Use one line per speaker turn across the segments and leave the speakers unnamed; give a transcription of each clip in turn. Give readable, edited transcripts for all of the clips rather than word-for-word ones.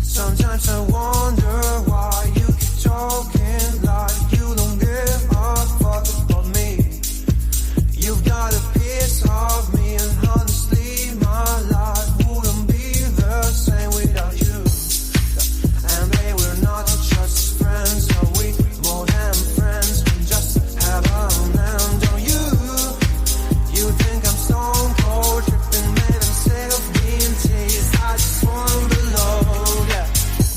Sometimes I wonder why you keep talking like you don't give a fuck about me. You've got a piece of me, and honestly my life wouldn't be the same without you. And babe, we're not just friends, are we more than friends? We just have a man, don't you? You think I'm stone cold, tripping, man, I'm sick of being teased. I just wanna belong, yeah.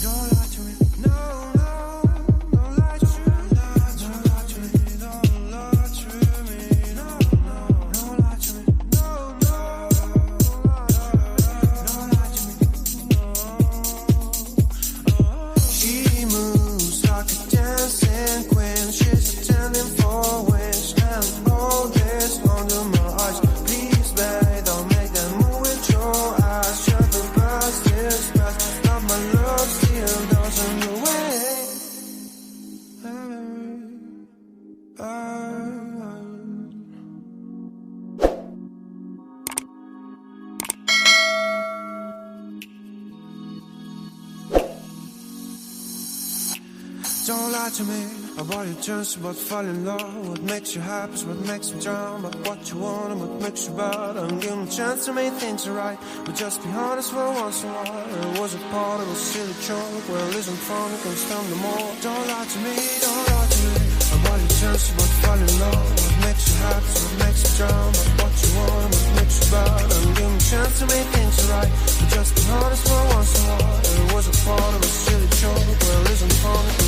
Don't lie to me, no, no, don't lie to me, don't lie to me, don't lie to me, no, no, don't lie to me, no, no, don't lie to me, no. She moves like a dancing queen, she's attending for wings, and all this under my eyes. Please, babe, don't make that move with your eyes. Shut the past is past, but my love still doesn't go away. Don't lie to me about your chance, about falling in love. What makes you happy is what makes you drown. But what you want and what makes you bad. I'm giving a chance to make things right, but just be honest for once in a while. It was a part of a silly joke. Well, isn't fun, it can stand no more. Don't lie to me, don't lie to me about your chance, about falling in love. What makes you happy is what makes you drown. But what you want and what makes you bad. I'm giving a chance to make things right, but just be honest for once in a while. It was a part of a silly joke. Well, isn't fun, it can